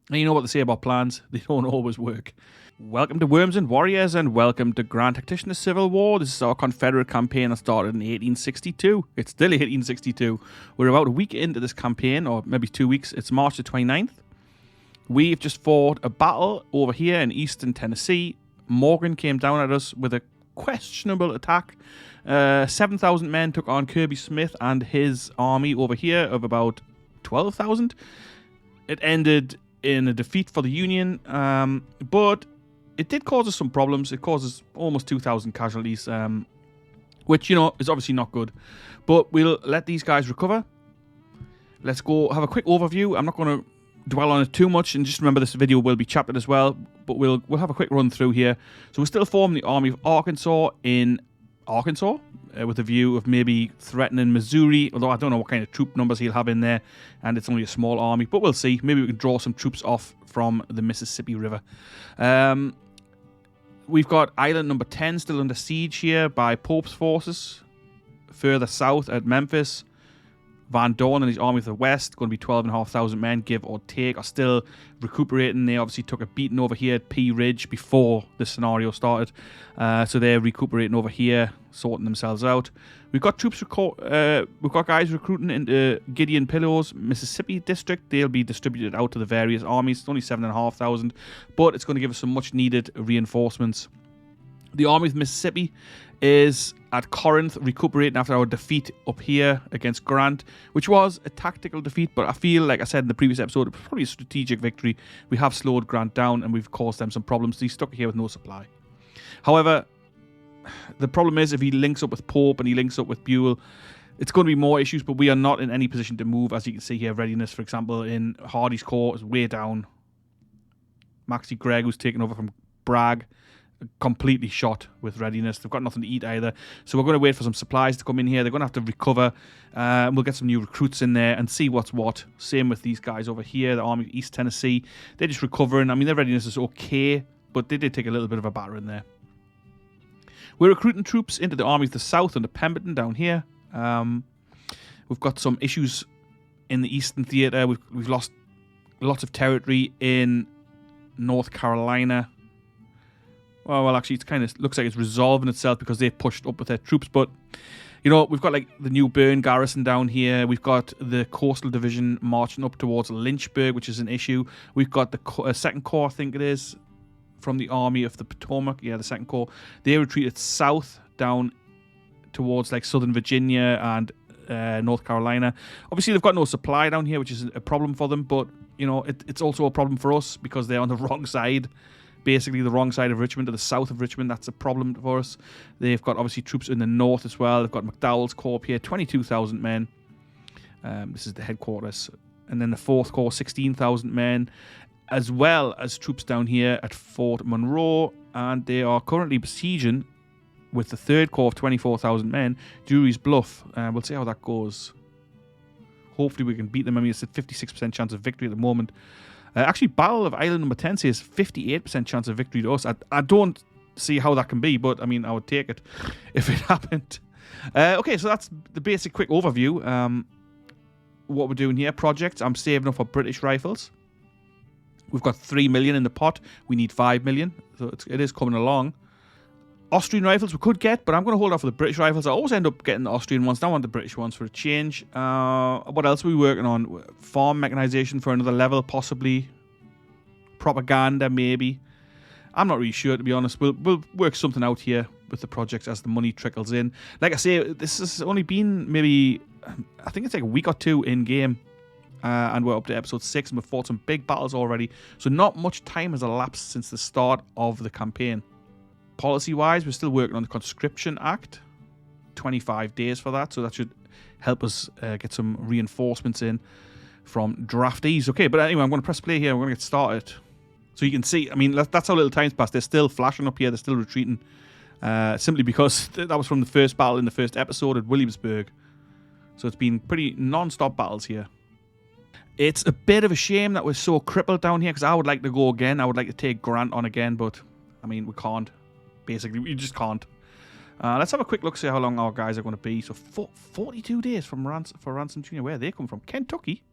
And you know what they say about plans, they don't always work. Welcome to Worms and Warriors, and welcome to Grand Tactician The Civil War. This is our Confederate campaign that started in 1862. It's still 1862. We're about a week into this campaign, or maybe 2 weeks. It's March the 29th. We've just fought a battle over here in eastern Tennessee. Morgan came down at us with a questionable attack. 7,000 men took on Kirby Smith and his army over here of about 12,000. It ended in a defeat for the Union, but it did cause us some problems. It causes almost 2,000 casualties, which, you know, is obviously not good. But we'll let these guys recover. Let's go have a quick overview. I'm not going to dwell on it too much, and just remember this video will be chaptered as well, but we'll have a quick run through here. So we're still forming the Army of Arkansas in Arkansas, with a view of maybe threatening Missouri, although I don't know what kind of troop numbers he'll have in there, and it's only a small army, but we'll see. Maybe we can draw some troops off from the Mississippi River. We've got island number 10 still under siege here by Pope's forces. Further south at Memphis, Van Dorn and his army of the west, going to be 12,500 men, give or take, are still recuperating. They obviously took a beating over here at Pea Ridge before the scenario started. So they're recuperating over here, sorting themselves out. We've got troops, we've got guys recruiting into Gideon Pillows, Mississippi district. They'll be distributed out to the various armies. It's only 7,500, but it's going to give us some much needed reinforcements. The Army of Mississippi is at Corinth, recuperating after our defeat up here against Grant, which was a tactical defeat, but I feel, like I said in the previous episode, it was probably a strategic victory. We have slowed Grant down, and we've caused them some problems. He's stuck here with no supply. However, the problem is if he links up with Pope and he links up with Buell, it's going to be more issues, but we are not in any position to move. As you can see here, readiness, for example, in Hardy's Corps is way down. Maxie Gregg, who's taken over from Bragg, completely shot with readiness. They've got nothing to eat either, so we're going to wait for some supplies to come in here. They're going to have to recover. We'll get some new recruits in there and see what's what. Same with these guys over here, the Army of East Tennessee. They're just recovering. I mean, their readiness is okay, but they did take a little bit of a batter in there. We're recruiting troops into the Army of the South under Pemberton down here. We've got some issues in the Eastern Theater. We've lost lots of territory in North Carolina. Well, actually, it kind of looks like it's resolving itself because they've pushed up with their troops. But, you know, we've got, like, the New Bern garrison down here. We've got the Coastal Division marching up towards Lynchburg, which is an issue. We've got the 2nd Corps, I think it is, from the Army of the Potomac. Yeah, the 2nd Corps. They retreated south down towards, like, Southern Virginia and North Carolina. Obviously, they've got no supply down here, which is a problem for them. But, you know, it's also a problem for us because they're on the wrong side. Basically the wrong side of Richmond, to the south of Richmond. That's a problem for us. They've got obviously troops in the north as well. They've got McDowell's Corps here, 22,000 men. This is the headquarters. And then the 4th Corps, 16,000 men, as well as troops down here at Fort Monroe. And they are currently besieging, with the 3rd Corps of 24,000 men, Drewry's Bluff. We'll see how that goes. Hopefully we can beat them. I mean, it's a 56% chance of victory at the moment. Actually, Battle of Island number 10 says 58% chance of victory to us. I don't see how that can be, but, I mean, I would take it if it happened. Okay, so that's the basic quick overview. What we're doing here, projects. I'm saving up for British rifles. We've got 3 million in the pot. We need 5 million, so it is coming along. Austrian rifles we could get, but I'm going to hold off for the British rifles. I always end up getting the Austrian ones. Now I want the British ones for a change. What else are we working on? Farm mechanization for another level, possibly. Propaganda, maybe. I'm not really sure, to be honest. We'll work something out here with the projects as the money trickles in. Like I say, this has only been maybe, I think it's like a week or two in game. And we're up to episode 6, and we've fought some big battles already. So not much time has elapsed since the start of the campaign. Policy-wise, we're still working on the Conscription Act. 25 days for that, so that should help us get some reinforcements in from draftees. Okay, but anyway, I'm going to press play here. We're going to get started. So you can see, I mean, that's how little time's passed. They're still flashing up here. They're still retreating. Simply because that was from the first battle in the first episode at Williamsburg. So it's been pretty non-stop battles here. It's a bit of a shame that we're so crippled down here, because I would like to go again. I would like to take Grant on again, but, I mean, we can't. Basically, we just can't. Let's have a quick look, see how long our guys are going to be. So 42 days for Ransom Jr. Where are they come from? Kentucky?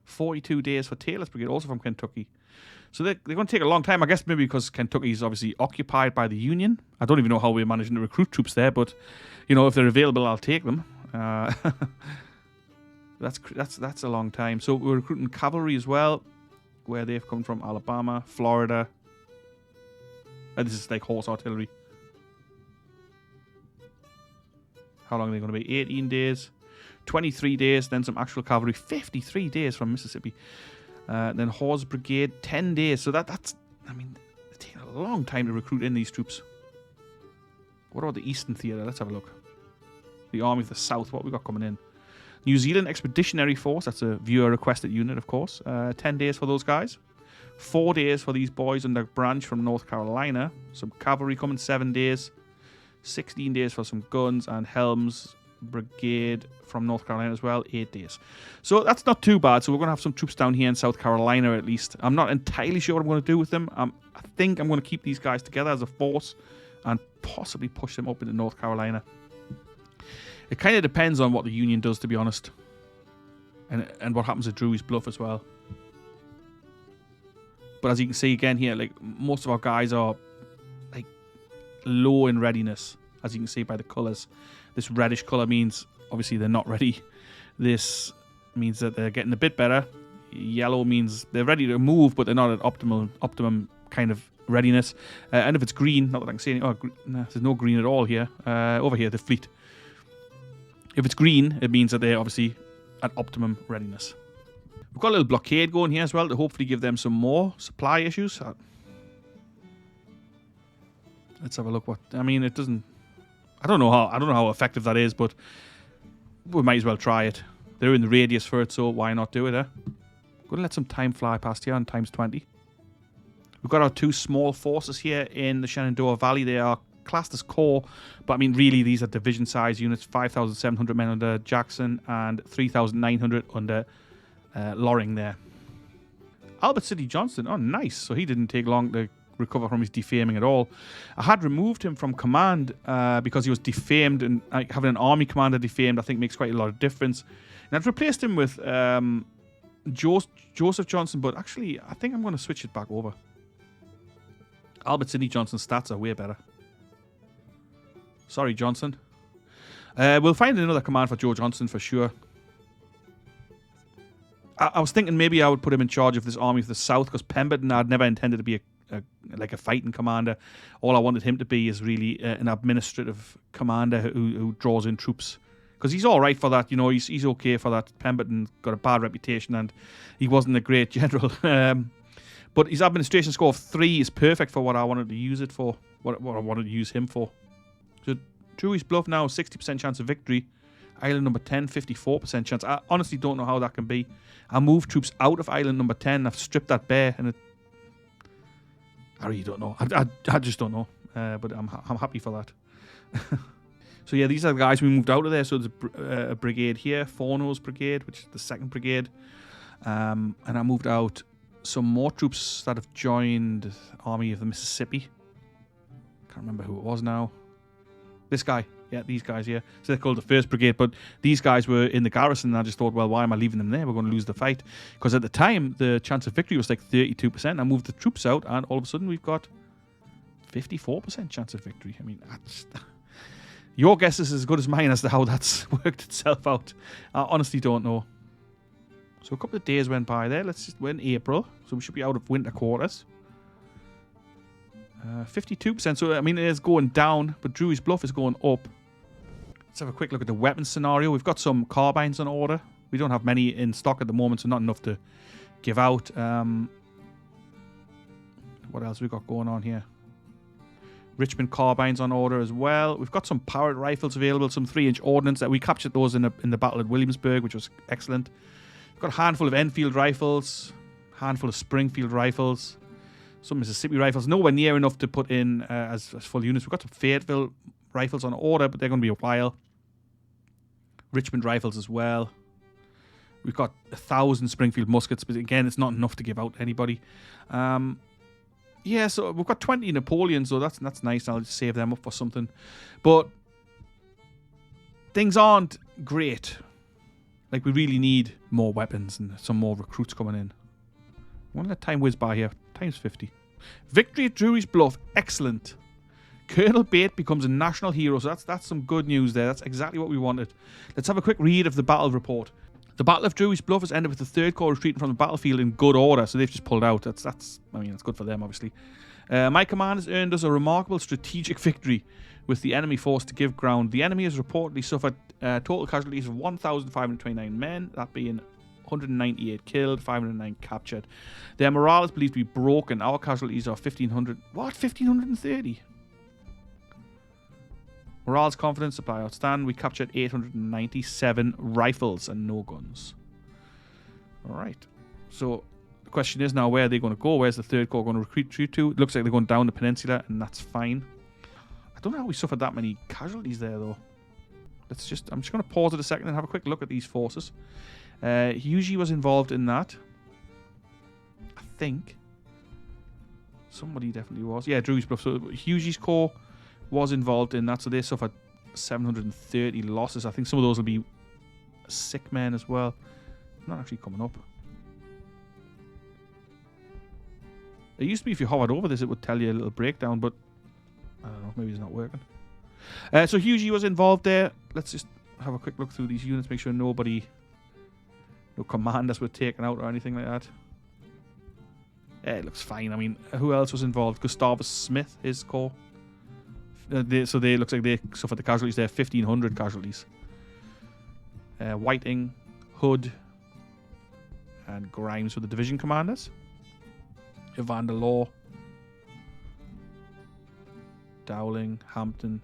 42 days for Taylor's brigade, also from Kentucky. So they're going to take a long time, I guess, maybe because Kentucky is obviously occupied by the Union. I don't even know how we're managing to recruit troops there, but, you know, if they're available, I'll take them. That's a long time. So we're recruiting cavalry as well, where they've come from: Alabama, Florida. And this is like horse artillery. How long are they going to be? 18 days, 23 days, then some actual cavalry, 53 days from Mississippi. Then Horse Brigade, 10 days. So that's, I mean, it takes a long time to recruit in these troops. What about the Eastern Theatre? Let's have a look. The Army of the South, what we got coming in? New Zealand Expeditionary Force, that's a viewer-requested unit, of course. 10 days for those guys. 4 days for these boys under Branch from North Carolina. Some cavalry coming, 7 days. 16 days for some guns, and Helms Brigade from North Carolina as well, 8 days. So that's not too bad. So we're going to have some troops down here in South Carolina at least. I'm not entirely sure what I'm going to do with them. I think I'm going to keep these guys together as a force and possibly push them up into North Carolina. It kind of depends on what the Union does, to be honest. And what happens at Drewry's Bluff as well. But as you can see again here, like, most of our guys are like low in readiness, as you can see by the colours. This reddish colour means obviously they're not ready. This means that they're getting a bit better. Yellow means they're ready to move, but they're not at optimum kind of readiness. And if it's green, not that I can see any. Oh, nah, there's no green at all here. Over here, the fleet. If it's green, it means that they're obviously at optimum readiness. We've got a little blockade going here as well to hopefully give them some more supply issues. Let's have a look. What I mean, it doesn't. I don't know how effective that is, but we might as well try it. They're in the radius for it, so why not do it? Gonna let some time fly past here on times 20. We've got our 2 small forces here in the Shenandoah Valley. They are classed as corps, but I mean, really, these are division-sized units. 5,700 men under Jackson and 3,900 under Loring there. Albert City Johnston. Oh, nice. So he didn't take long to recover from his defaming at all. I had removed him from command because he was defamed, and having an army commander defamed, I think, makes quite a lot of difference. And I've replaced him with Joseph Johnson, but actually, I think I'm going to switch it back over. Albert Sidney Johnson's stats are way better. Sorry, Johnson. We'll find another command for Joe Johnson for sure. I was thinking maybe I would put him in charge of this Army of the South, because Pemberton I'd never intended to be like a fighting commander. All I wanted him to be is really an administrative commander who draws in troops. Because he's all right for that, you know, he's okay for that. Pemberton got a bad reputation and he wasn't a great general. But his administration score of 3 is perfect for what I wanted to use it for, what I wanted to use him for. So Drewry's Bluff now, 60% chance of victory. Island number 10, 54% chance. I honestly don't know how that can be. I moved troops out of island number 10. I've stripped that bare, and I really don't know. I just don't know. But I'm happy for that. So yeah, these are the guys we moved out of there. So there's a brigade here, Forno's brigade, which is the 2nd brigade. And I moved out some more troops that have joined Army of the Mississippi. Can't remember who it was now. This guy. Yeah, these guys here. So they're called the 1st Brigade, but these guys were in the garrison, and I just thought, well, why am I leaving them there? We're going to lose the fight. Because at the time, the chance of victory was like 32%. I moved the troops out, and all of a sudden, we've got 54% chance of victory. I mean, your guess is as good as mine as to how that's worked itself out. I honestly don't know. So a couple of days went by there. We're in April, so we should be out of winter quarters. 52%. So, I mean, it is going down, but Drewry's Bluff is going up. Let's have a quick look at the weapons scenario. We've got some carbines on order. We don't have many in stock at the moment, so not enough to give out. What else we got going on here? Richmond carbines on order as well. We've got some powered rifles available, some 3-inch ordnance. We captured those in the battle at Williamsburg, which was excellent. We've got a handful of Enfield rifles, a handful of Springfield rifles, some Mississippi rifles. Nowhere near enough to put in as full units. We've got some Fayetteville rifles on order, but they're going to be a while. Richmond rifles as well. We've got 1,000 Springfield muskets, but again, it's not enough to give out to anybody. Yeah, so we've got 20 Napoleons, so that's nice. I'll just save them up for something. But things aren't great. Like, we really need more weapons and some more recruits coming in. I want to let time whiz by here. Time's 50. Victory at Drewry's Bluff. Excellent. Colonel Bate becomes a national hero. So that's some good news there. That's exactly what we wanted. Let's have a quick read of the battle report. The Battle of Drewry's Bluff has ended with the 3rd Corps retreating from the battlefield in good order. So they've just pulled out. That's good for them, obviously. My command has earned us a remarkable strategic victory with the enemy force to give ground. The enemy has reportedly suffered total casualties of 1,529 men, that being 198 killed, 509 captured. Their morale is believed to be broken. Our casualties are 1,500. What? 1,530? Morale's confidence, supply outstanding. We captured 897 rifles and no guns. Alright. So, the question is now, where are they going to go? Where's the 3rd Corps going to retreat to? It looks like they're going down the peninsula, and that's fine. I don't know how we suffered that many casualties there, though. I'm just going to pause it a second and have a quick look at these forces. Hughes was involved in that. I think. Somebody definitely was. Yeah, Drewry's Bluff. So Hughes' Corps was involved in that, so they suffered 730 losses. I think some of those will be sick men as well. Not actually coming up. It used to be if you hovered over this, it would tell you a little breakdown, but I don't know, maybe it's not working. So Hughes was involved there. Let's just have a quick look through these units, make sure no commanders were taken out or anything like that. Yeah, it looks fine. I mean, who else was involved? Gustavus Smith, his corps. So they looks like they suffered the casualties there, 1,500 casualties. Whiting, Hood, and Grimes were the division commanders. Evander Law, Dowling, Hampton.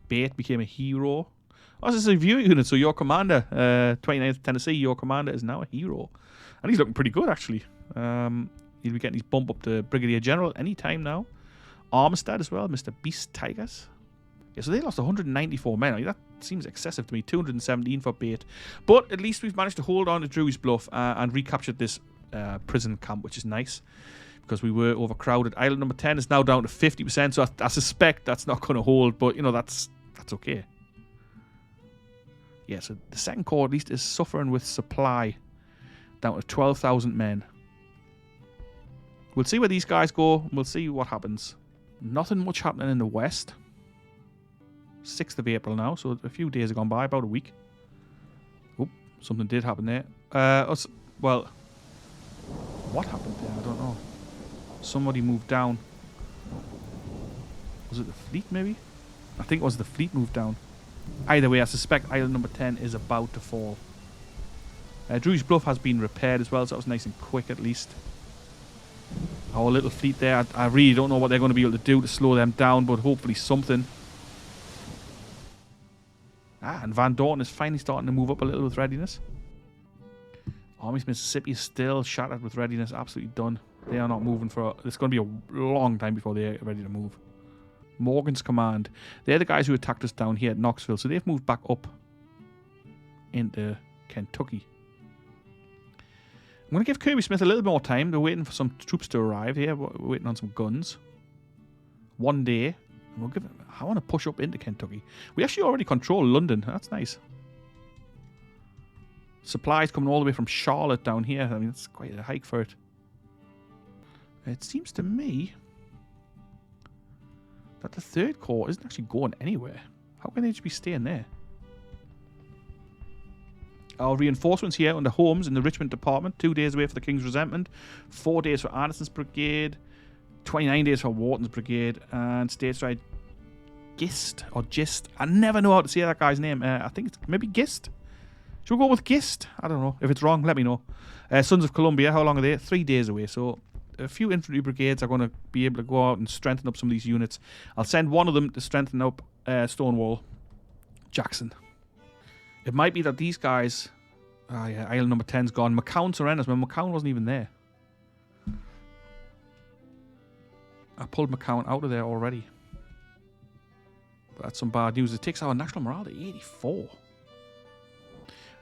Bate became a hero. Oh, this is a viewer unit, so your commander, 29th Tennessee, your commander is now a hero. And he's looking pretty good, actually. He'll be getting his bump up to Brigadier General anytime now. Armistead as well, Mr. Beast Tigers. Yeah, so they lost 194 men. I mean, that seems excessive to me. 217 for Bate. But at least we've managed to hold on to Drewry's Bluff and recaptured this prison camp, which is nice. Because we were overcrowded. Island number 10 is now down to 50%, so I suspect that's not going to hold. But, you know, that's okay. Yeah, so the 2nd Corps at least is suffering with supply. Down to 12,000 men. We'll see where these guys go. We'll see what happens. Nothing much happening in the west. 6th of April now, so a few days have gone by, about a week. Oh, something did happen there. Well, what happened there? I don't know. Somebody moved down. Was it the fleet, maybe? I think it was the fleet moved down. Either way, I suspect island number 10 is about to fall. Drewry's Bluff has been repaired as well, so that was nice and quick at least. Our little fleet there, I really don't know what they're going to be able to do to slow them down, but hopefully something. And Van Dorn is finally starting to move up a little with readiness. Armies Mississippi is still shattered with readiness, absolutely done. They are not moving for... It's going to be a long time before they're ready to move. Morgan's command. They're the guys who attacked us down here at Knoxville, so they've moved back up into Kentucky. I'm going to give Kirby Smith a little more time. They're waiting for some troops to arrive here. We're waiting on some guns. One day. I want to push up into Kentucky. We actually already control London. That's nice. Supplies coming all the way from Charlotte down here. I mean, it's quite a hike for it. It seems to me that the 3rd Corps isn't actually going anywhere. How can they just be staying there? Our reinforcements here under Holmes in the Richmond Department. 2 days away for the King's Resentment. 4 days for Anderson's Brigade. 29 days for Wharton's Brigade. And stateside Gist or Gist. I never know how to say that guy's name. I think it's maybe Gist. Should we go with Gist? I don't know. If it's wrong, let me know. Sons of Columbia, how long are they? 3 days away. So a few infantry brigades are going to be able to go out and strengthen up some of these units. I'll send one of them to strengthen up Stonewall Jackson. It might be that these guys... Ah, yeah, island number 10's gone. McCown surrenders. Well, McCown wasn't even there. I pulled McCown out of there already. But that's some bad news. It takes our national morale to 84.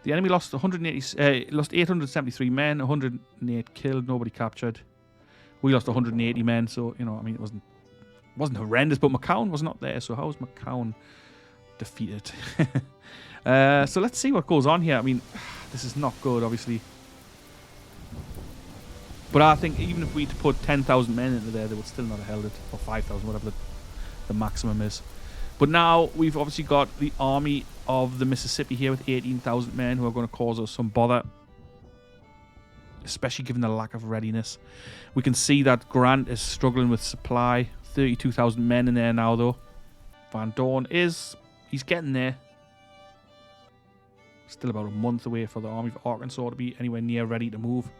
The enemy lost 873 men, 108 killed, nobody captured. We lost 180 men, so, you know, I mean, it wasn't horrendous, but McCown was not there, so how was McCown defeated? So let's see what goes on here. I mean, this is not good, obviously. But I think even if we put 10,000 men into there, they would still not have held it. Or 5,000, whatever the maximum is. But now we've obviously got the Army of the Mississippi here with 18,000 men who are going to cause us some bother. Especially given the lack of readiness. We can see that Grant is struggling with supply. 32,000 men in there now, though. Van Dorn he's getting there. Still about a month away for the Army of Arkansas to be anywhere near ready to move.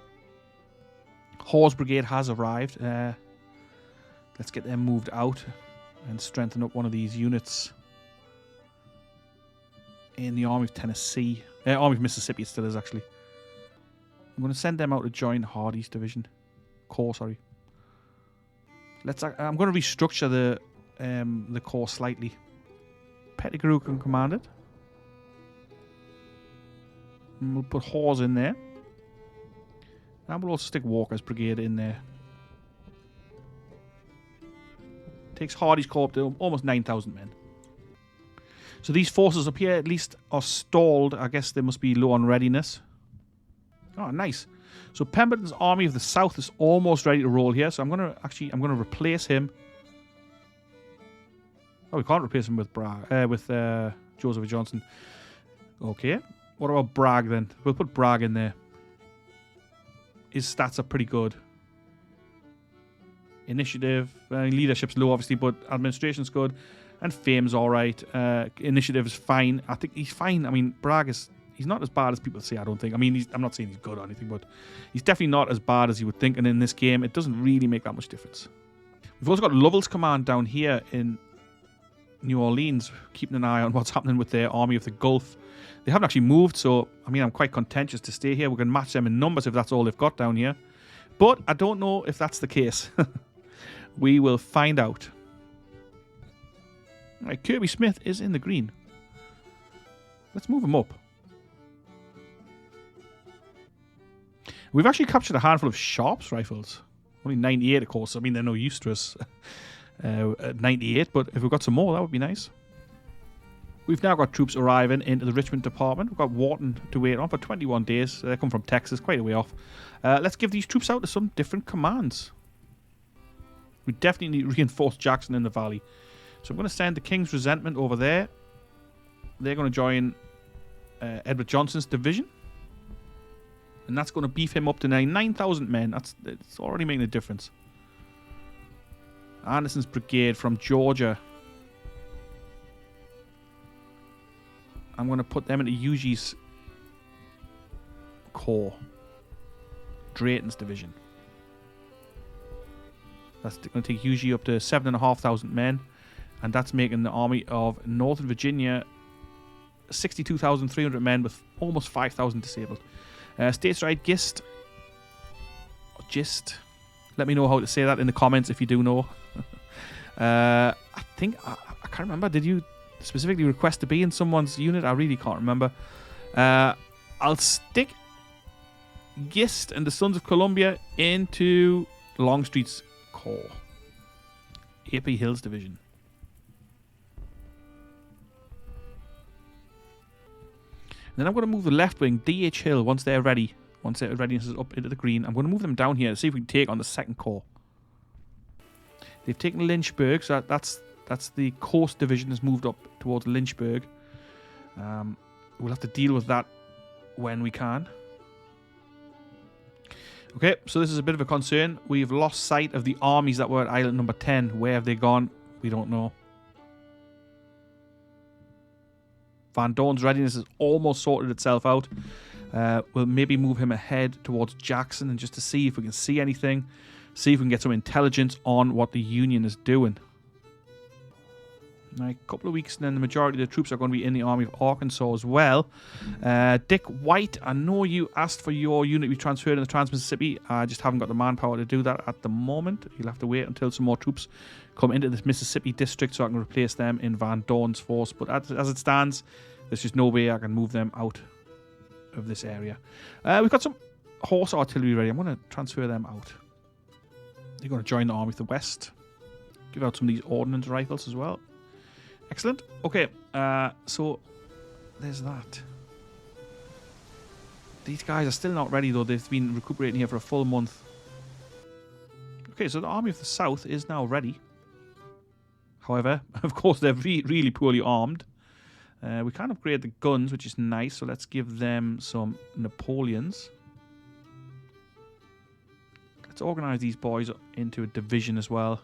Hawes Brigade has arrived. Let's get them moved out and strengthen up one of these units in the Army of Tennessee. Army of Mississippi it still is, actually. I'm going to send them out to join Hardee's division. Corps, sorry. I'm going to restructure the corps slightly. Pettigrew can command it. And we'll put Hawes in there. And we'll also stick Walker's brigade in there. Takes Hardee's corps to almost 9,000 men. So these forces up here at least are stalled. I guess they must be low on readiness. Oh, nice. So Pemberton's Army of the South is almost ready to roll here. So I'm gonna replace him. Oh, we can't replace him with Joseph Johnson. Okay. What about Bragg then? We'll put Bragg in there. His stats are pretty good. Initiative, leadership's low obviously, but administration's good, and fame's all right. Initiative is fine. I think he's fine. I mean, Bragg he's not as bad as people say, I don't think. I mean, I'm not saying he's good or anything, but he's definitely not as bad as you would think. And in this game, it doesn't really make that much difference. We've also got Lovell's command down here in New Orleans, keeping an eye on what's happening with their Army of the Gulf. They haven't actually moved, so, I mean, I'm quite contentious to stay here. We can match them in numbers if that's all they've got down here. But I don't know if that's the case. We will find out. Right, Kirby Smith is in the green. Let's move him up. We've actually captured a handful of Sharps rifles. Only 98, of course. I mean, they're no use to us at 98, but if we've got some more, that would be nice. We've now got troops arriving into the Richmond Department. We've got Wharton to wait on for 21 days. They come from Texas, quite a way off. Let's give these troops out to some different commands. We definitely need to reinforce Jackson in the valley. So I'm going to send the King's Resentment over there. They're going to join Edward Johnson's division. And that's going to beef him up to 9,000 men. It's already making a difference. Anderson's brigade from Georgia. I'm going to put them into Yuji's corps. Drayton's division. That's going to take Yuji up to 7,500 men. And that's making the Army of Northern Virginia 62,300 men with almost 5,000 disabled. Stateside Gist. Or Gist. Let me know how to say that in the comments if you do know. I think, I can't remember. Did you specifically request to be in someone's unit? I really can't remember. I'll stick Gist and the Sons of Columbia into Longstreet's corps. AP Hills Division. Then I'm going to move the left wing, D.H. Hill, once they're ready. Once their readiness is up into the green. I'm going to move them down here to see if we can take on the second corps. They've taken Lynchburg, so that's the coast division has moved up towards Lynchburg. We'll have to deal with that when we can. Okay, so this is a bit of a concern. We've lost sight of the armies that were at island number 10. Where have they gone? We don't know. Van Dorn's readiness has almost sorted itself out. We'll maybe move him ahead towards Jackson and just to see if we can see anything. See if we can get some intelligence on what the Union is doing. Now, a couple of weeks and then the majority of the troops are going to be in the Army of Arkansas as well. Dick White, I know you asked for your unit to be transferred in the Trans-Mississippi. I just haven't got the manpower to do that at the moment. You'll have to wait until some more troops come into this Mississippi district so I can replace them in Van Dorn's force. But as it stands, there's just no way I can move them out of this area. We've got some horse artillery ready. I'm going to transfer them out. They're going to join the Army of the West. Give out some of these ordnance rifles as well. Excellent. Okay, so there's that. These guys are still not ready, though. They've been recuperating here for a full month. Okay, so the Army of the South is now ready. However, of course, they're really poorly armed. We can upgrade the guns, which is nice. So let's give them some Napoleons. Let's organize these boys into a division as well.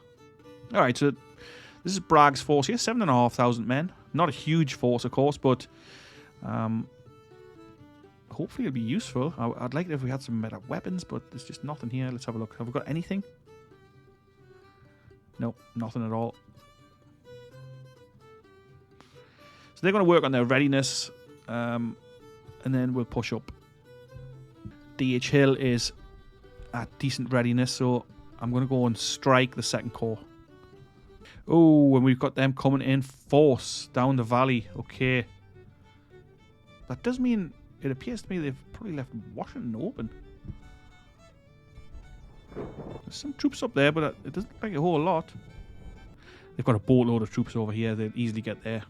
All right, so this is Bragg's force here, 7,500 men. Not a huge force, of course, but hopefully it'll be useful. I'd like it if we had some better weapons, but there's just nothing here. Let's have a look. Have we got anything? Nope, nothing at all. So they're going to work on their readiness, and then we'll push up. DH Hill is at decent readiness, so I'm going to go and strike the 2nd Corps. Oh, and we've got them coming in force down the valley. Okay. That does mean, it appears to me they've probably left Washington open. There's some troops up there, but it doesn't look like a whole lot. They've got a boatload of troops over here. They'll easily get there.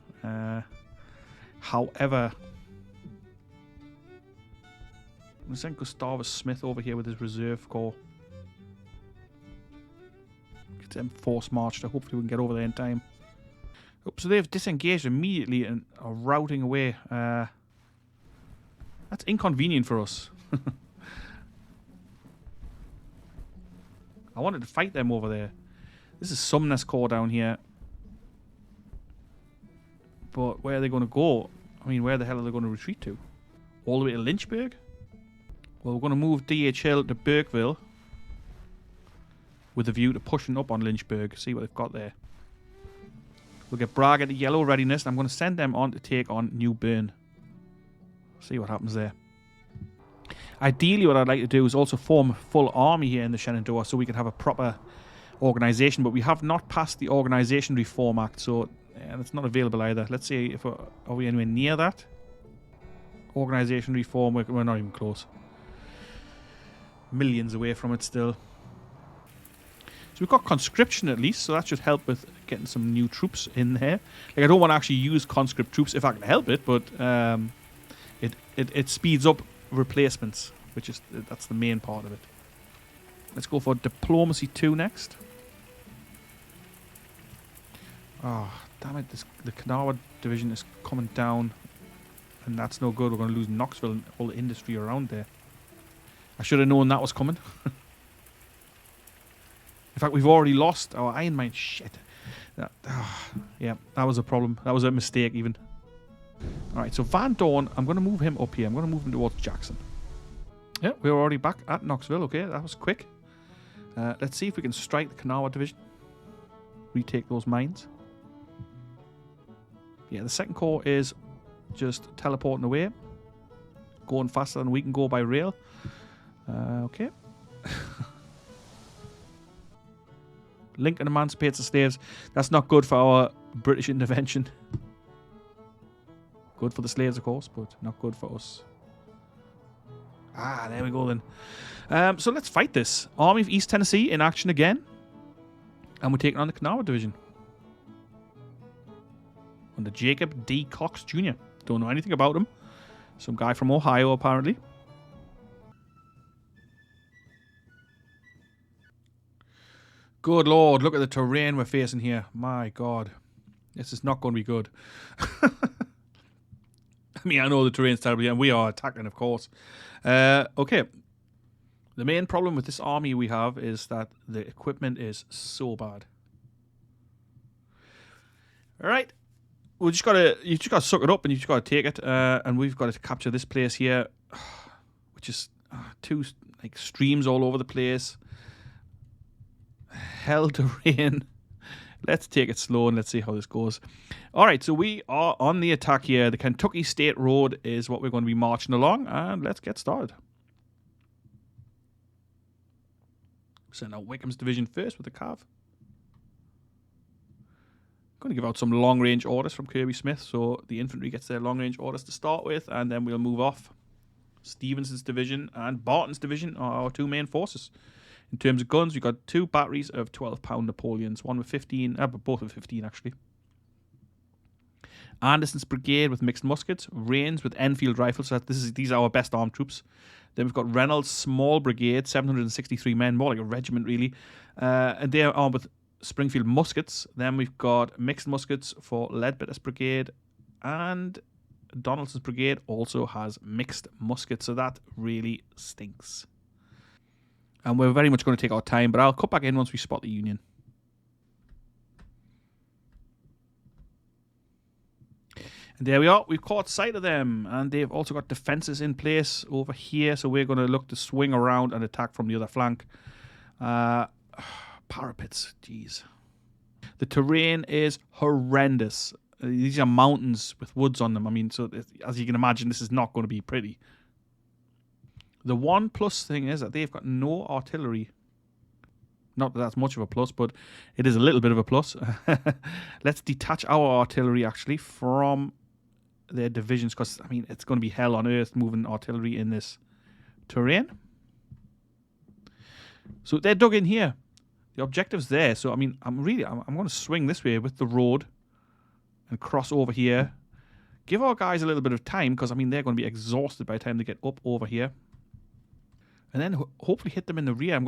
However, I'm going to send Gustavus Smith over here with his reserve corps. Get them force marched. Hopefully we can get over there in time. Oh, so they've disengaged immediately and are routing away. That's inconvenient for us. I wanted to fight them over there. This is Sumner's corps down here. But where are they going to go? I mean, where the hell are they going to retreat to? All the way to Lynchburg? Well, we're going to move DH Hill to Burkeville with a view to pushing up on Lynchburg. See what they've got there. We'll get Bragg at yellow readiness. And I'm going to send them on to take on New Bern. See what happens there. Ideally, what I'd like to do is also form a full army here in the Shenandoah so we can have a proper organisation. But we have not passed the Organisation Reform Act, so it's not available either. Let's see if are we anywhere near that. Organisation reform, we're not even close. Millions away from it still. So we've got conscription at least, so that should help with getting some new troops in there. Like, I don't want to actually use conscript troops if I can help it, but it speeds up replacements, that's the main part of it. Let's go for Diplomacy 2 next. Oh, damn it, the Kanawha division is coming down, and that's no good. We're going to lose Knoxville and all the industry around there. I should have known that was coming. In fact, we've already lost our iron mine. Shit. Yeah, that was a problem. That was a mistake even. Alright, so Van Dorn, I'm going to move him up here. I'm going to move him towards Jackson. Yeah, we're already back at Knoxville. Okay, that was quick. Let's see if we can strike the Kanawha division. Retake those mines. Yeah, the 2nd Corps is just teleporting away. Going faster than we can go by rail. Okay. Lincoln emancipates the slaves. That's not good for our British intervention. Good for the slaves, of course, but not good for us. Ah, there we go then. So let's fight this. Army of East Tennessee in action again. And we're taking on the Kanawha division. Under Jacob D. Cox Jr. Don't know anything about him. Some guy from Ohio, apparently. Good Lord, look at the terrain we're facing here. My God. This is not going to be good. I mean, I know the terrain's terrible, and we are attacking, of course. Okay. The main problem with this army we have is that the equipment is so bad. Alright. You just gotta suck it up, and you just gotta take it. And we've got to capture this place here, which is two streams all over the place. Hell terrain. Let's take it slow and let's see how this goes. Alright, so we are on the attack here. The Kentucky State Road is what we're going to be marching along, and let's get started. Send out Wickham's division first with the cav. Going to give out some long-range orders from Kirby Smith, so the infantry gets their long-range orders to start with, and then we'll move off. Stevenson's division and Barton's division are our two main forces. In terms of guns, we've got 2 batteries of 12-pound Napoleons, one with 15, but both with 15 actually. Anderson's brigade with mixed muskets. Rains with Enfield rifles. So these are our best armed troops. Then we've got Reynolds' small brigade, 763 men, more like a regiment really. And they're armed with Springfield muskets. Then we've got mixed muskets for Ledbetter's brigade. And Donaldson's brigade also has mixed muskets. So that really stinks. And we're very much going to take our time, but I'll cut back in once we spot the Union. And there we are. We've caught sight of them. And they've also got defenses in place over here. So we're going to look to swing around and attack from the other flank. Parapets. Jeez. The terrain is horrendous. These are mountains with woods on them. I mean, so as you can imagine, this is not going to be pretty. The one plus thing is that they've got no artillery. Not that that's much of a plus, but it is a little bit of a plus. Let's detach our artillery, actually, from their divisions, because, I mean, it's going to be hell on earth moving artillery in this terrain. So they're dug in here. The objective's there. So, I mean, I'm going to swing this way with the road and cross over here. Give our guys a little bit of time, because, I mean, they're going to be exhausted by the time they get up over here. And then hopefully hit them in the rear. I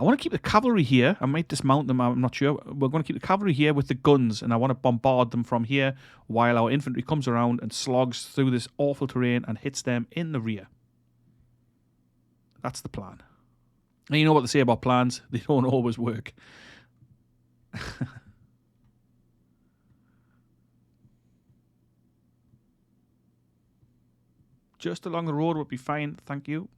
want to keep the cavalry here. I might dismount them. I'm not sure. We're going to keep the cavalry here with the guns, and I want to bombard them from here while our infantry comes around and slogs through this awful terrain and hits them in the rear. That's the plan. And you know what they say about plans? They don't always work. Just along the road would be fine. Thank you.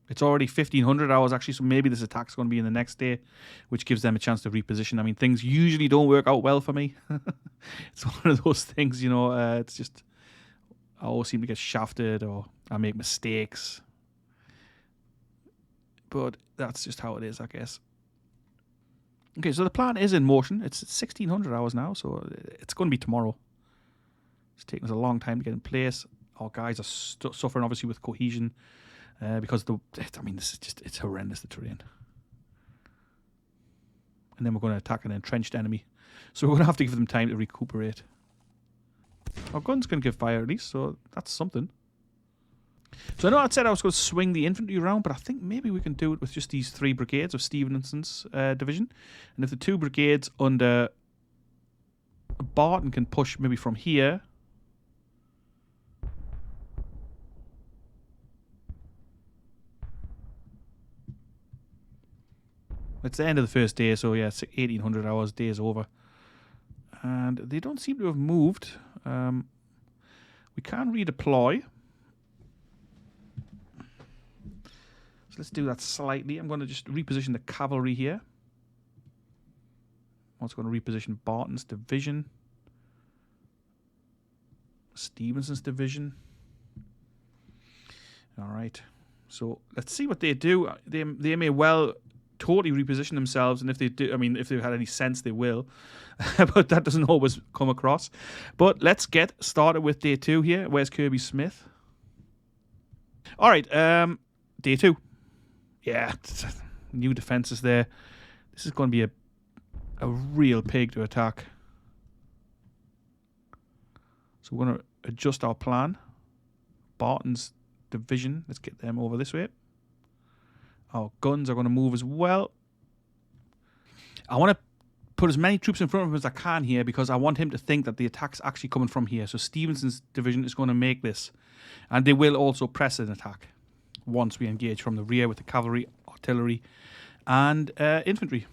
It's already 1500 hours, actually, so maybe this attack's going to be in the next day, which gives them a chance to reposition. I mean, things usually don't work out well for me. It's one of those things, you know, it's just, I always seem to get shafted or I make mistakes. But that's just how it is, I guess. Okay, so the plan is in motion. It's 1600 hours now, so it's going to be tomorrow. It's taking us a long time to get in place. Our guys are suffering, obviously, with cohesion. Because this is just, it's horrendous, the terrain. And then we're going to attack an entrenched enemy. So we're going to have to give them time to recuperate. Our guns can give fire at least, so that's something. So I know I said I was going to swing the infantry around, but I think maybe we can do it with just these 3 brigades of Stevenson's division. And if the 2 brigades under Barton can push maybe from here. It's the end of the first day, so yeah, it's 1800 hours, day is over. And they don't seem to have moved. We can redeploy. So let's do that slightly. I'm going to just reposition the cavalry here. I'm also going to reposition Barton's division. Stevenson's division. Alright. So let's see what they do. They may well totally reposition themselves, and if they do, I mean, if they've had any sense, they will. But that doesn't always come across. But let's get started with day 2 here. Where's Kirby Smith? All right, day 2. Yeah, new defenses there. This is going to be a real pig to attack. So we're going to adjust our plan. Barton's division, let's get them over this way. Our guns are going to move as well. I want to put as many troops in front of him as I can here, because I want him to think that the attack's actually coming from here. So Stevenson's division is going to make this. And they will also press an attack once we engage from the rear with the cavalry, artillery, and infantry.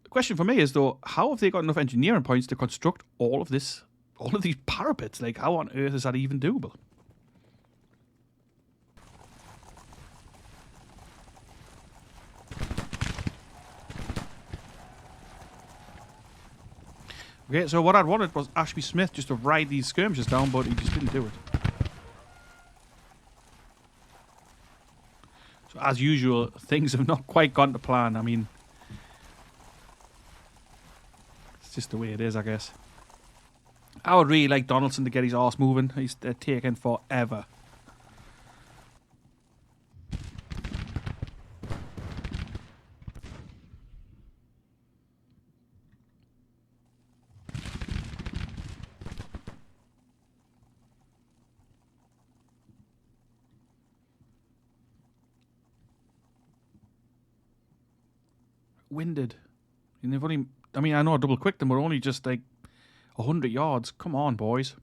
The question for me is, though, how have they got enough engineering points to construct all of these parapets? Like, how on earth is that even doable? Okay, so what I'd wanted was Ashby Smith just to ride these skirmishes down, but he just didn't do it. So as usual, things have not quite gone to plan. I mean, it's just the way it is, I guess. I would really like Donaldson to get his arse moving. He's taking forever. winded. And they've only, I mean, I know I double quicked them, but only just like 100 yards. Come on, boys.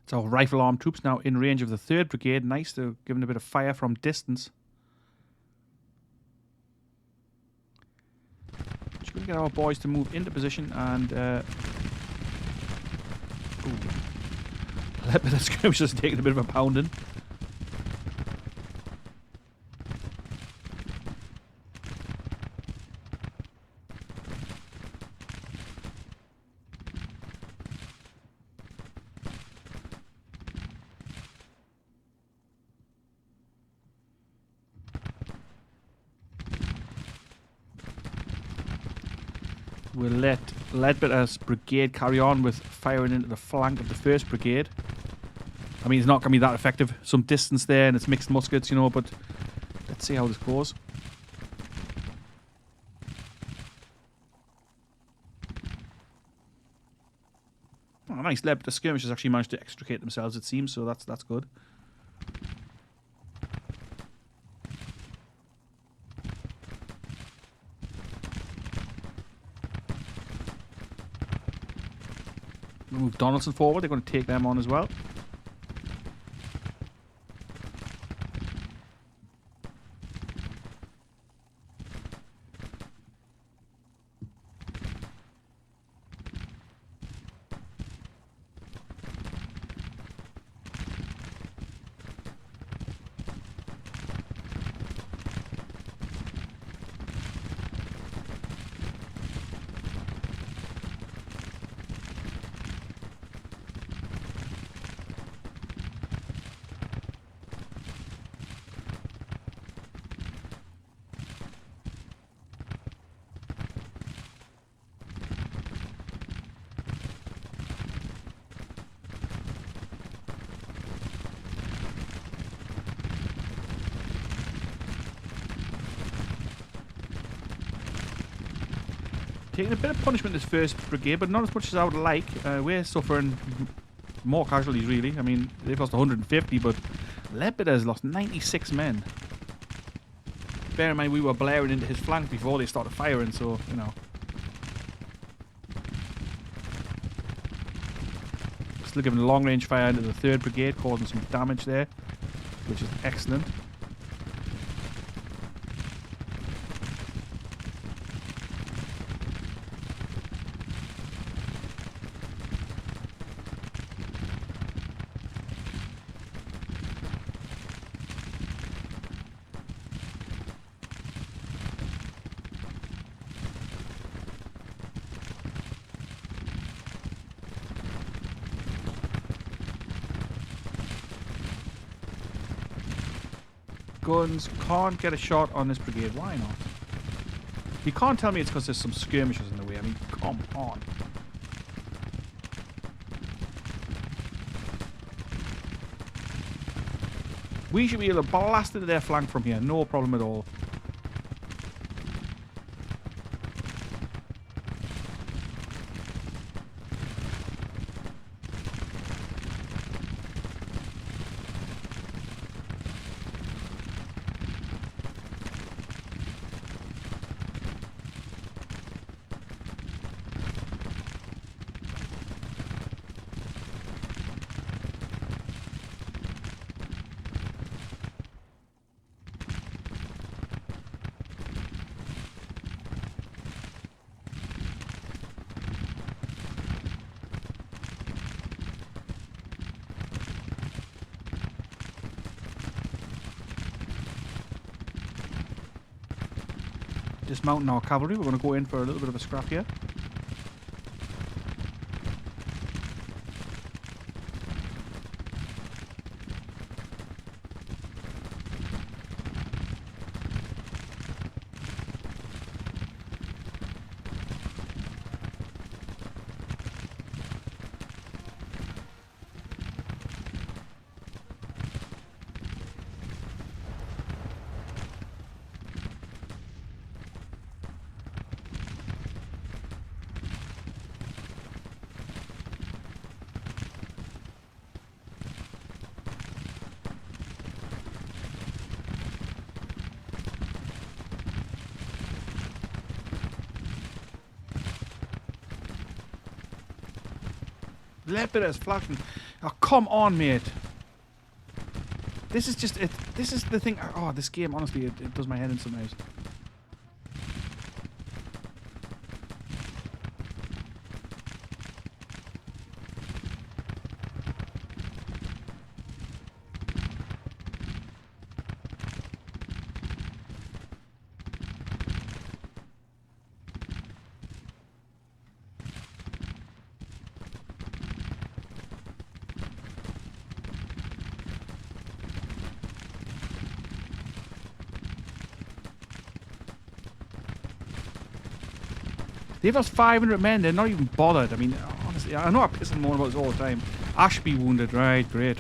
So rifle armed troops now in range of the 3rd Brigade. Nice, they're giving a bit of fire from distance. Just going to get our boys to move into position and... That bit of skirmish is taking a bit of a pounding. We'll let Ledbetter's brigade carry on with firing into the flank of the 1st Brigade. I mean, it's not going to be that effective. Some distance there, and it's mixed muskets, you know, but let's see how this goes. Oh, nice. Ledbetter skirmishers actually managed to extricate themselves, it seems, so that's good. Move Donaldson forward. They're going to take them on as well. Taking a bit of punishment this 1st Brigade, but not as much as I would like. We're suffering more casualties, really. I mean, they've lost 150, but Ledbetter's lost 96 men. Bear in mind, we were blaring into his flank before they started firing, so, you know. Still giving long-range fire into the 3rd Brigade, causing some damage there, which is excellent. Guns can't get a shot on this brigade. Why not? You can't tell me it's because there's some skirmishers in the way. I mean, come on. We should be able to blast into their flank from here. No problem at all. Dismounting our cavalry. We're going to go in for a little bit of a scrap here. Lepidus flashing. Oh, come on, mate. This is just it. This is the thing. Oh, this game, honestly, it does my head in some ways. They've lost 500 men. They're not even bothered. I mean, honestly, I know I piss and moan about this all the time. Ashby wounded. Right, great.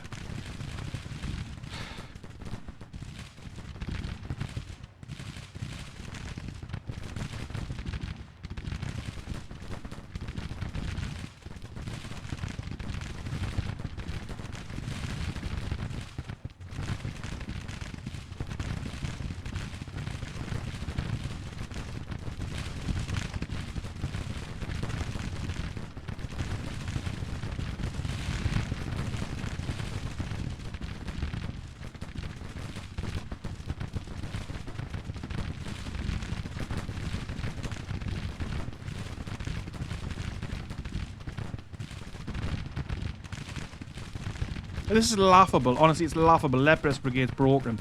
This is laughable. Honestly, it's laughable. Lepidus Brigade's broken.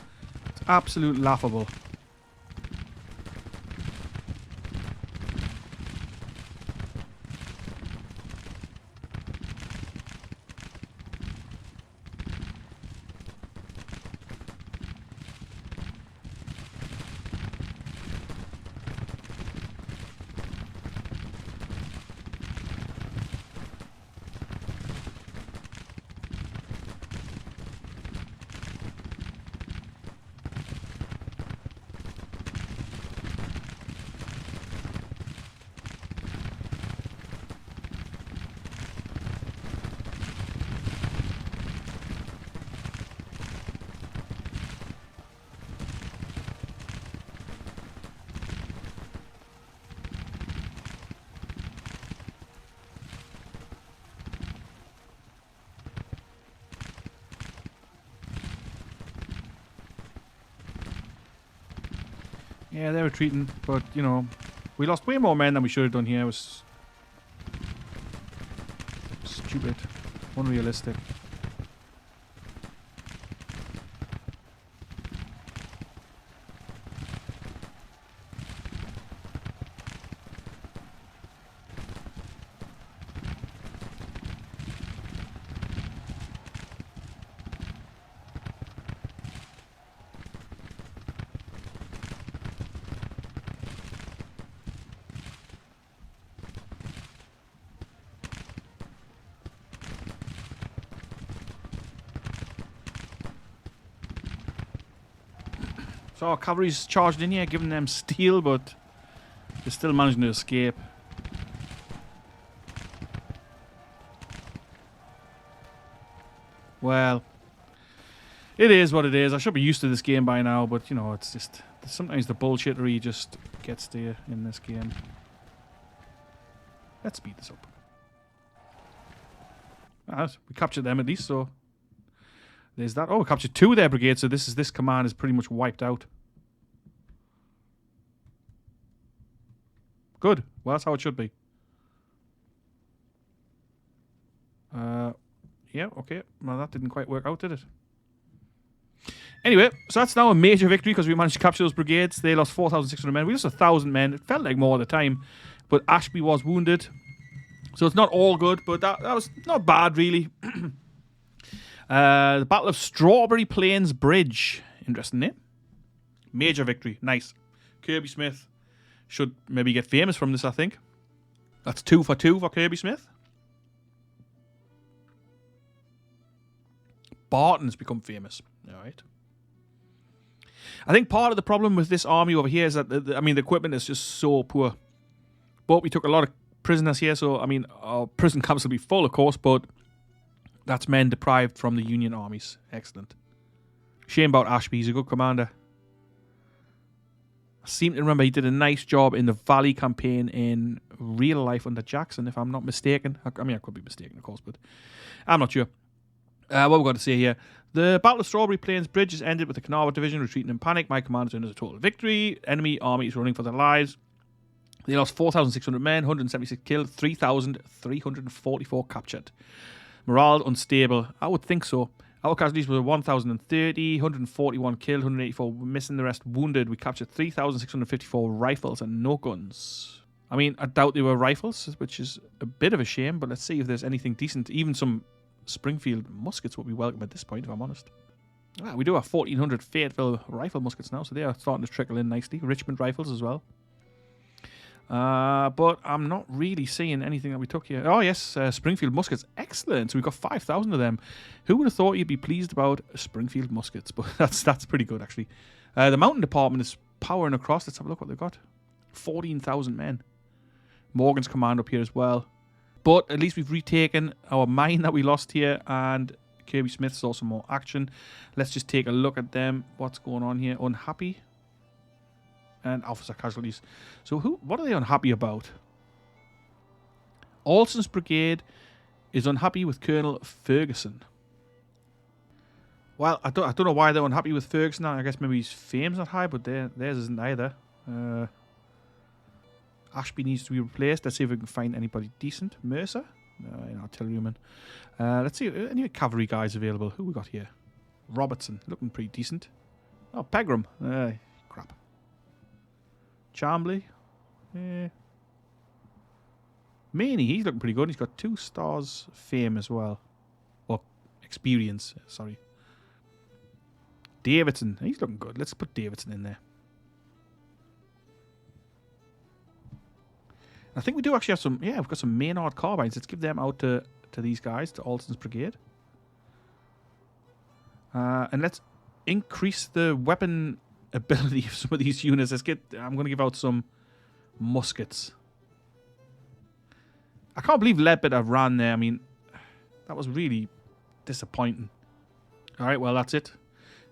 It's absolutely laughable. Yeah, they're retreating, but, you know, we lost way more men than we should have done here. It was stupid, unrealistic. So our cavalry's charged in here, giving them steel, but they're still managing to escape. Well, it is what it is. I should be used to this game by now, but, you know, it's just... sometimes the bullshittery just gets to you in this game. Let's speed this up. We captured them at least, so... there's that. Oh, we captured 2 of their brigades, so this command is pretty much wiped out. Good. Well, that's how it should be. Yeah, okay. Well, that didn't quite work out, did it? Anyway, so that's now a major victory because we managed to capture those brigades. They lost 4,600 men. We lost 1,000 men. It felt like more at the time. But Ashby was wounded. So it's not all good, but that was not bad, really. The Battle of Strawberry Plains Bridge. Interesting name. Major victory. Nice. Kirby Smith should maybe get famous from this, I think. That's 2 for 2 for Kirby Smith. Barton's become famous. All right. I think part of the problem with this army over here is that, the equipment is just so poor. But we took a lot of prisoners here, so, I mean, our prison camps will be full, of course, but that's men deprived from the Union armies. Excellent. Shame about Ashby. He's a good commander. I seem to remember he did a nice job in the Valley campaign in real life under Jackson, if I'm not mistaken. I mean, I could be mistaken, of course, but I'm not sure. What we've got to say here. The Battle of Strawberry Plains Bridge has ended with the Kanawha Division retreating in panic. My commanders earned a total victory. Enemy army is running for their lives. They lost 4,600 men, 176 killed, 3,344 captured. Morale unstable. I would think so. Our casualties were 1,030, 141 killed, 184 missing, the rest wounded. We captured 3,654 rifles and no guns. I mean, I doubt they were rifles, which is a bit of a shame, but let's see if there's anything decent. Even some Springfield muskets would be welcome at this point, if I'm honest. We do have 1,400 Fayetteville rifle muskets now, so they are starting to trickle in nicely. Richmond rifles as well. But I'm not really seeing anything that we took here. Oh, yes, Springfield muskets. Excellent. So we've got 5,000 of them. Who would have thought you'd be pleased about Springfield muskets? But that's pretty good, actually. The mountain department is powering across. Let's have a look what they've got. 14,000 men. Morgan's command up here as well. But at least we've retaken our mine that we lost here, and Kirby Smith saw some more action. Let's just take a look at them. What's going on here? Unhappy. And officer casualties. So what are they unhappy about? Alston's brigade is unhappy with Colonel Ferguson. Well, I don't know why they're unhappy with Ferguson. I guess maybe his fame's not high, but theirs isn't either. Ashby needs to be replaced. Let's see if we can find anybody decent. Mercer? No, artilleryman. Let's see, any cavalry guys available? Who we got here? Robertson, looking pretty decent. Oh, Pegram. Crap. Chambly. Maney, he's looking pretty good. He's got 2 stars fame as well. Or experience, sorry. Davidson, he's looking good. Let's put Davidson in there. I think we do actually have some, we've got some Maynard carbines. Let's give them out to these guys, to Alston's brigade. And let's increase the weapon ability of some of these units. I'm going to give out some muskets. I can't believe Ledbetter ran there. I mean, that was really disappointing. Alright, well, that's it.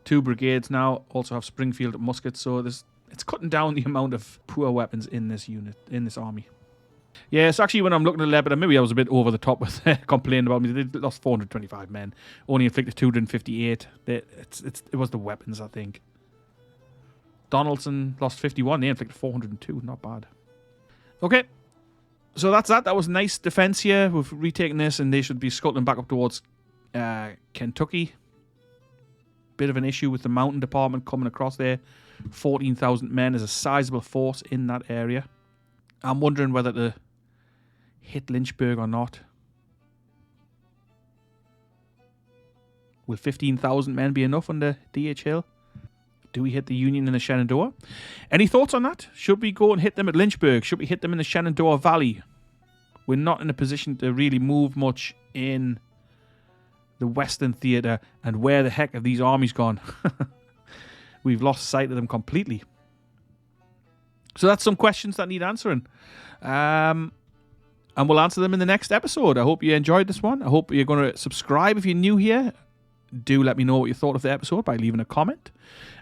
2 brigades now also have Springfield muskets, so it's cutting down the amount of poor weapons in this unit, in this army. Yeah, so actually when I'm looking at Ledbetter, maybe I was a bit over the top with complaining about me. They lost 425 men, only inflicted 258. It was the weapons, I think. Donaldson lost 51, they inflicted 402, not bad. Okay, so that's that. That was a nice defense here. We've retaken this, and they should be scuttling back up towards Kentucky. Bit of an issue with the mountain department coming across there. 14,000 men is a sizable force in that area. I'm wondering whether to hit Lynchburg or not. Will 15,000 men be enough under D.H. Hill? Do we hit the Union in the Shenandoah? Any thoughts on that? Should we go and hit them at Lynchburg? Should we hit them in the Shenandoah Valley? We're not in a position to really move much in the Western Theatre. And where the heck have these armies gone? We've lost sight of them completely. So that's some questions that need answering. And we'll answer them in the next episode. I hope you enjoyed this one. I hope you're going to subscribe if you're new here. Do let me know what you thought of the episode by leaving a comment.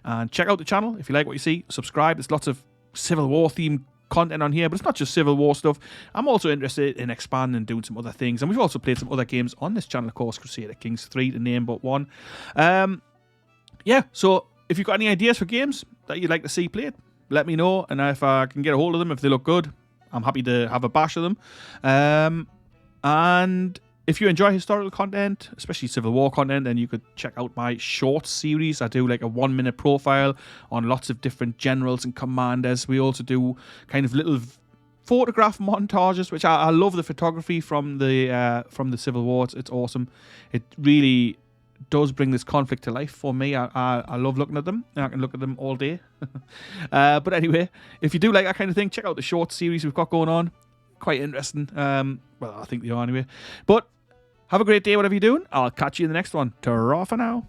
And check out the channel if you like what you see. Subscribe. There's lots of Civil War themed content on here, but it's not just Civil War stuff. I'm also interested in expanding and doing some other things. And we've also played some other games on this channel, of course, Crusader Kings 3 to name but one. So if you've got any ideas for games that you'd like to see played, let me know. And if I can get a hold of them, if they look good, I'm happy to have a bash of them. And if you enjoy historical content, especially Civil War content, then you could check out my short series. I do like a 1-minute profile on lots of different generals and commanders. We also do kind of little photograph montages, which I love the photography from the Civil War. It's awesome. It really does bring this conflict to life for me. I love looking at them, and I can look at them all day. But anyway, if you do like that kind of thing, check out the short series we've got going on. Quite interesting. Well, I think they are anyway. But have a great day, whatever you're doing. I'll catch you in the next one. Ta-ra for now.